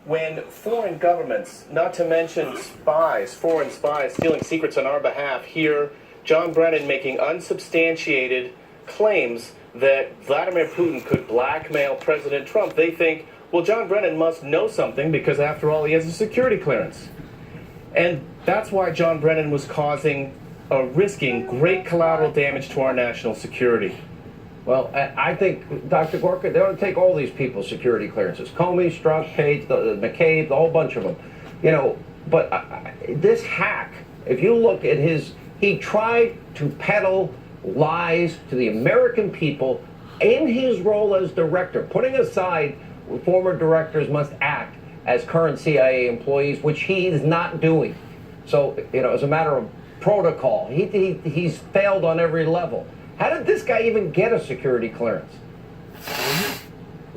when foreign governments, not to mention spies, foreign spies, stealing secrets on our behalf, hear John Brennan making unsubstantiated claims that Vladimir Putin could blackmail President Trump, they think, well, John Brennan must know something because, after all, he has a security clearance. And that's why John Brennan was risking great collateral damage to our national security. Well, I think, Dr. Gorka, they ought to take all these people's security clearances. Comey, Strzok, Page, McCabe, a whole bunch of them. You know, but this hack, if you look at he tried to peddle lies to the American people in his role as director, putting aside former directors must act as current CIA employees, which he is not doing. So, you know, as a matter of protocol, he's failed on every level. How did this guy even get a security clearance?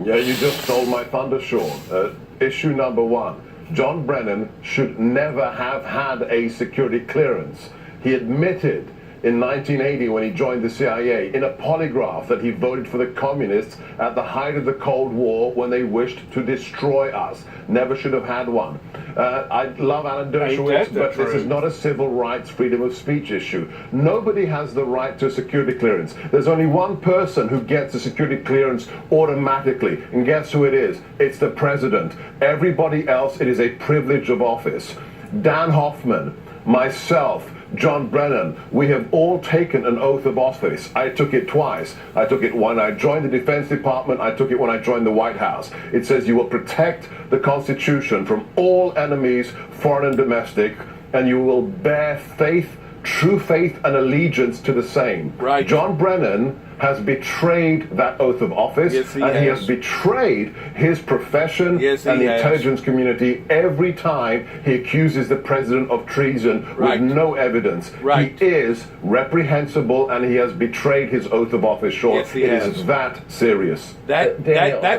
Yeah, you just stole my thunder, Sean. Issue number one. John Brennan should never have had a security clearance. He admitted in 1980 when he joined the CIA in a polygraph that he voted for the communists at the height of the Cold War when they wished to destroy us. Never should have had one. I love Alan Dershowitz, but this is not a civil rights freedom of speech issue. Nobody has the right to a security clearance. There's only one person who gets a security clearance automatically, and guess who it is? It's the president. Everybody else, it is a privilege of office. Dan Hoffman, myself, John Brennan, we have all taken an oath of office. I took it twice. I took it when I joined the Defense Department. I took it when I joined the White House. It says you will protect the Constitution from all enemies, foreign and domestic, and you will bear faith, true faith and allegiance to the same. Right. John Brennan has betrayed that oath of office, yes, he has betrayed his profession and the intelligence community every time he accuses the president of treason with no evidence. He is reprehensible and he has betrayed his oath of office, Sean. Yes, he it has. is that serious. That's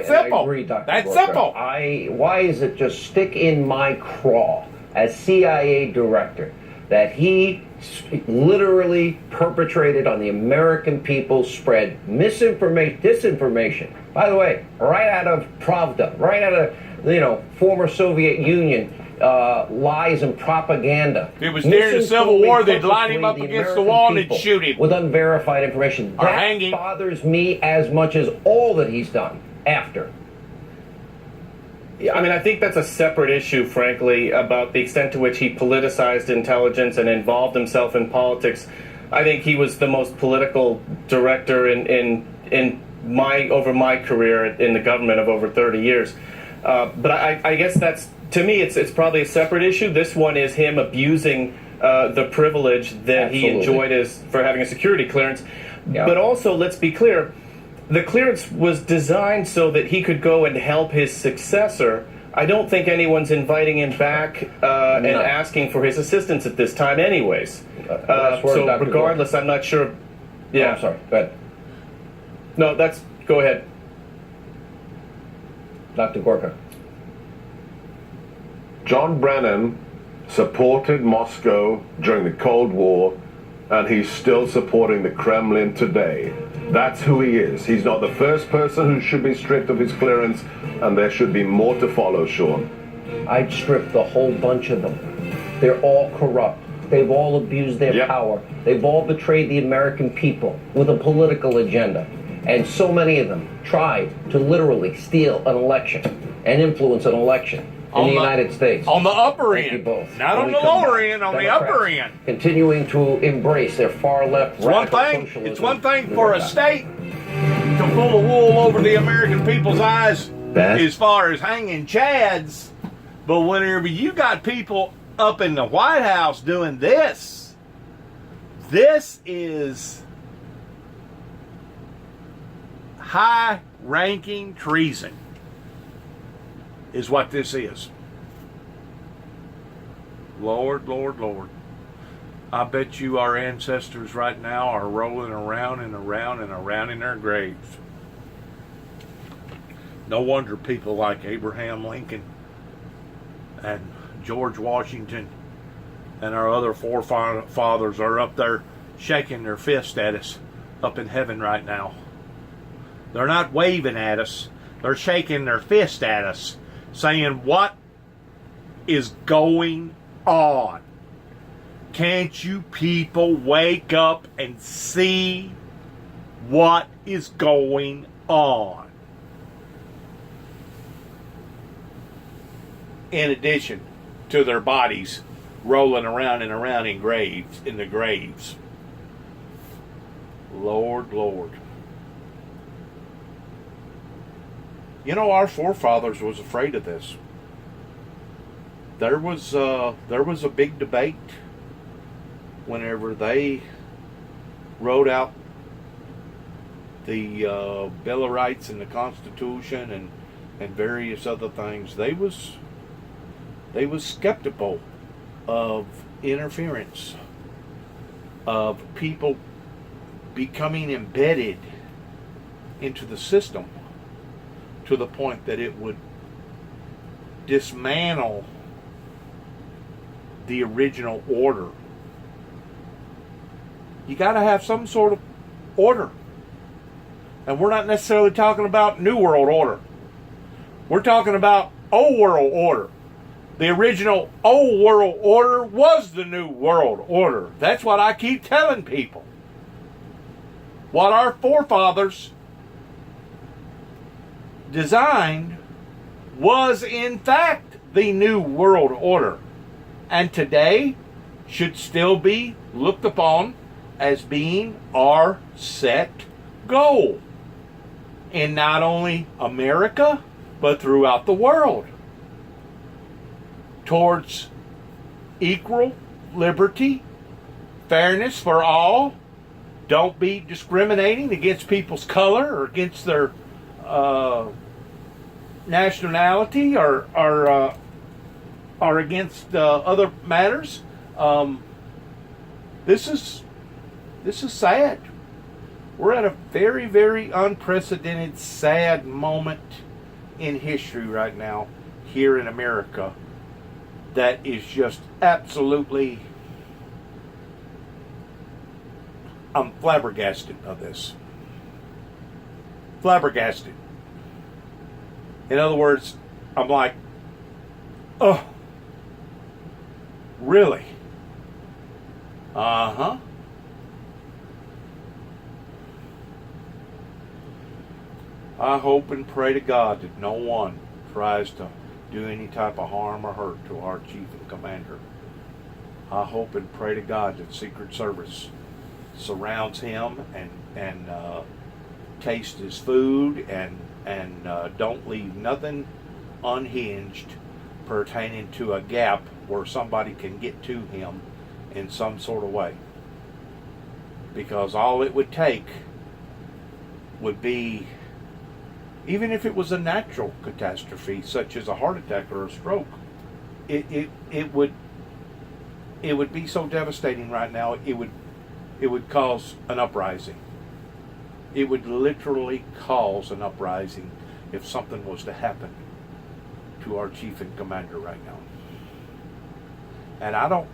simple. I agree, Dr. That's Gorka. simple. Why is it just stick in my craw as CIA director that he literally perpetrated on the American people, spread misinformation, disinformation. By the way, right out of Pravda, right out of former Soviet Union, lies and propaganda. It was during the Civil War, they'd line him up against the wall and they'd shoot him with unverified information. Or That hang him. bothers me as much as all that he's done after. Yeah, I mean, I think that's a separate issue, frankly, about the extent to which he politicized intelligence and involved himself in politics. I think he was the most political director over my career in the government of over 30 years. But I guess that's, to me, it's probably a separate issue. This one is him abusing the privilege that he enjoyed for having a security clearance. Yeah. But also, let's be clear, the clearance was designed so that he could go and help his successor. I don't think anyone's inviting him back and asking for his assistance at this time anyways. So regardless, I'm not sure. Yeah. Oh, I'm sorry. Go ahead. No, go ahead. Dr. Gorka. John Brennan supported Moscow during the Cold War, and he's still supporting the Kremlin today. That's who he is. He's not the first person who should be stripped of his clearance, and there should be more to follow, Sean. I'd strip the whole bunch of them. They're all corrupt. They've all abused their power. They've all betrayed the American people with a political agenda. And so many of them tried to literally steal an election and influence an election in the United States. On the upper end. Not on the lower end, on the upper end. Continuing to embrace their far left radical socialism. It's one thing for a state to pull the wool over the American people's eyes as far as hanging chads, but whenever you got people up in the White House doing this is high-ranking treason. Is what this is. Lord, Lord, Lord. I bet you our ancestors right now are rolling around and around and around in their graves. No wonder people like Abraham Lincoln and George Washington and our other forefathers are up there shaking their fist at us up in heaven right now. They're not waving at us. They're shaking their fist at us, saying, what is going on? Can't you people wake up and see what is going on? In addition to their bodies rolling around and around in the graves. Lord, Lord. You know, our forefathers was afraid of this. There was a big debate whenever they wrote out the Bill of Rights and the Constitution and various other things. They was skeptical of interference, of people becoming embedded into the system to the point that it would dismantle the original order. You got to have some sort of order. And we're not necessarily talking about New World Order. We're talking about Old World Order. The original Old World Order was the New World Order. That's what I keep telling people. What our forefathers designed was in fact the New World Order. And today should still be looked upon as being our set goal in not only America, but throughout the world, towards equal liberty, fairness for all. Don't be discriminating against people's color or against their nationality or against other matters. This is sad. We're at a very, very unprecedented, sad moment in history right now here in America that is just absolutely, I'm flabbergasted of this. Flabbergasted. In other words, I'm like, oh, really? Uh-huh. I hope and pray to God that no one tries to do any type of harm or hurt to our chief and commander. I hope and pray to God that Secret Service surrounds him and taste his food and don't leave nothing unhinged pertaining to a gap where somebody can get to him in some sort of way. Because all it would take would be, even if it was a natural catastrophe such as a heart attack or a stroke, it would be so devastating right now. It would cause an uprising. It would literally cause an uprising if something was to happen to our chief and commander right now. And I don't,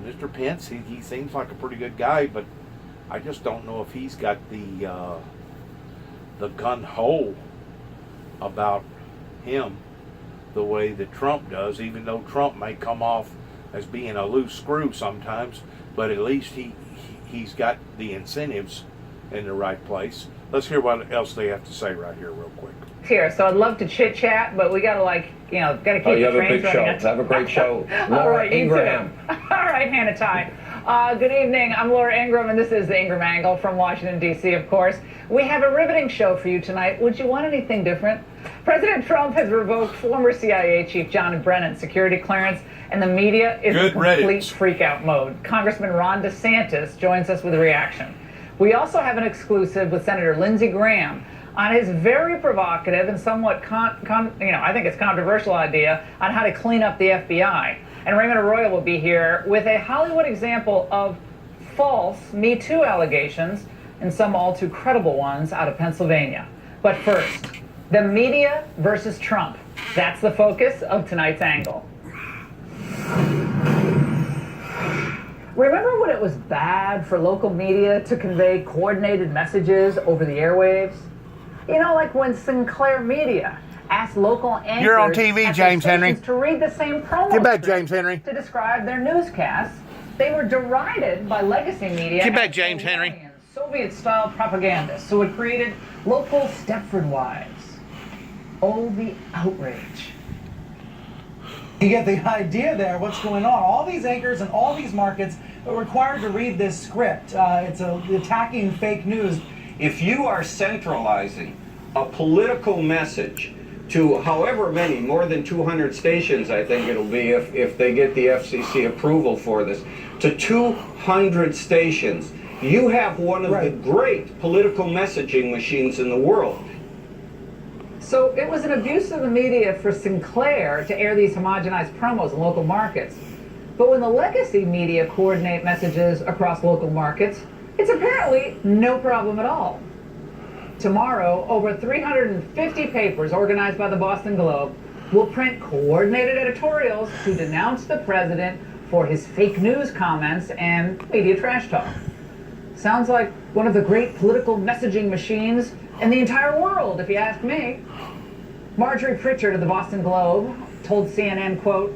Mr. Pence, he seems like a pretty good guy, but I just don't know if he's got the gun-ho about him the way that Trump does, even though Trump may come off as being a loose screw sometimes, but at least he's got the incentives in the right place. Let's hear what else they have to say right here real quick. Here, so I'd love to chit chat, but we gotta keep the trains running. Oh, you have a big show. Have a great show. Laura Ingraham. All right, Hannah Ty. Good evening. I'm Laura Ingraham, and this is the Ingraham Angle from Washington, D.C., of course. We have a riveting show for you tonight. Would you want anything different? President Trump has revoked former CIA Chief John Brennan's security clearance, and the media is in complete freak-out mode. Congressman Ron DeSantis joins us with a reaction. We also have an exclusive with Senator Lindsey Graham on his very provocative and somewhat, I think it's controversial idea on how to clean up the FBI. And Raymond Arroyo will be here with a Hollywood example of false Me Too allegations and some all too credible ones out of Pennsylvania. But first, the media versus Trump. That's the focus of tonight's angle. Remember when it was bad for local media to convey coordinated messages over the airwaves? Like when Sinclair Media asked local anchors You're on TV, at the James Henry. stations to read the same promo Get back, script James Henry. to describe their newscasts. They were derided by legacy media. Get back, as James Henry. Soviet-style propagandists who had created local Stepford wives. Oh, the outrage. You get the idea there, what's going on. All these anchors and all these markets are required to read this script. It's attacking fake news. If you are centralizing a political message to however many, more than 200 stations, I think it'll be if they get the FCC approval for this, to 200 stations, you have one of the great political messaging machines in the world. So it was an abuse of the media for Sinclair to air these homogenized promos in local markets. But when the legacy media coordinate messages across local markets, it's apparently no problem at all. Tomorrow, over 350 papers organized by the Boston Globe will print coordinated editorials to denounce the president for his fake news comments and media trash talk. Sounds like one of the great political messaging machines in the entire world, if you ask me. Marjorie Pritchard of the Boston Globe told CNN, quote,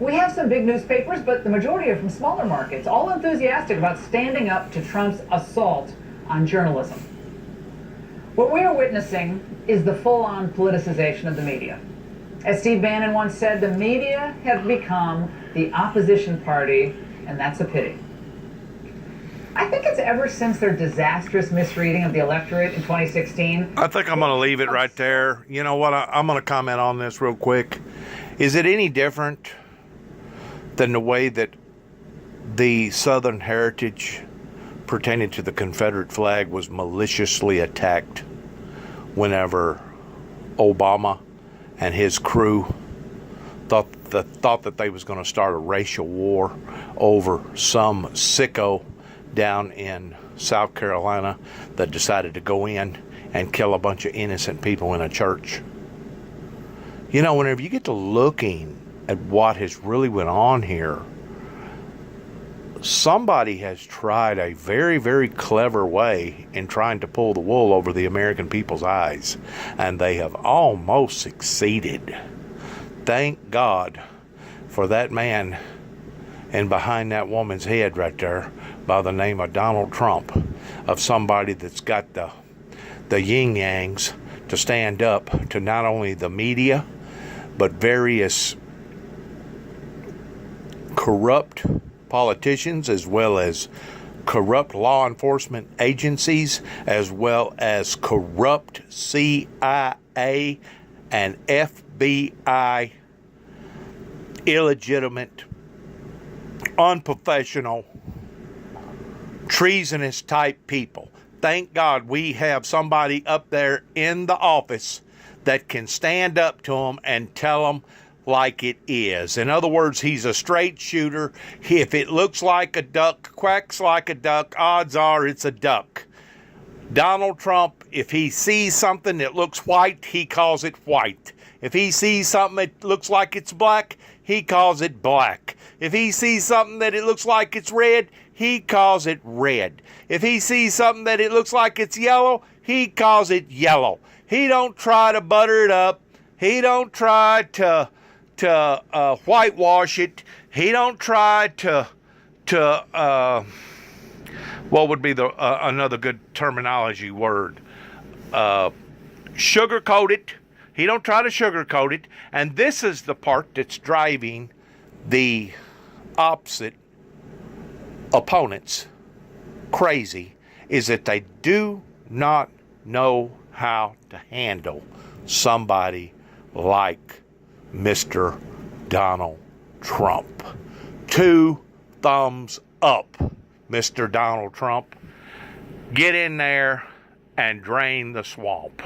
"We have some big newspapers, but the majority are from smaller markets, all enthusiastic about standing up to Trump's assault on journalism." What we are witnessing is the full-on politicization of the media. As Steve Bannon once said, the media have become the opposition party, and that's a pity. I think it's ever since their disastrous misreading of the electorate in 2016. I think I'm going to leave it right there. You know what? I'm going to comment on this real quick. Is it any different than the way that the Southern heritage pertaining to the Confederate flag was maliciously attacked whenever Obama and his crew thought that they was going to start a racial war over some sicko down in South Carolina that decided to go in and kill a bunch of innocent people in a church? You know, whenever you get to looking at what has really went on here, somebody has tried a very, very clever way in trying to pull the wool over the American people's eyes, and they have almost succeeded. Thank God for that man and behind that woman's head right there by the name of Donald Trump, of somebody that's got the yin-yangs to stand up to not only the media, but various corrupt politicians, as well as corrupt law enforcement agencies, as well as corrupt CIA and FBI, illegitimate, unprofessional, treasonous type people. Thank God we have somebody up there in the office that can stand up to them and tell them like it is. In other words, he's a straight shooter. If it looks like a duck, quacks like a duck, odds are it's a duck. Donald Trump, if he sees something that looks white, he calls it white. If he sees something that looks like it's black, he calls it black. If he sees something that it looks like it's red, he calls it red. If he sees something that it looks like it's yellow, he calls it yellow. He don't try to butter it up. He don't try to whitewash it. He don't try to what would be the another good terminology word? Sugarcoat it. He don't try to sugarcoat it. And this is the part that's driving the opposite opponents crazy, is that they do not know how to handle somebody like Mr. Donald Trump. 2 thumbs up, Mr. Donald Trump. Get in there and drain the swamp.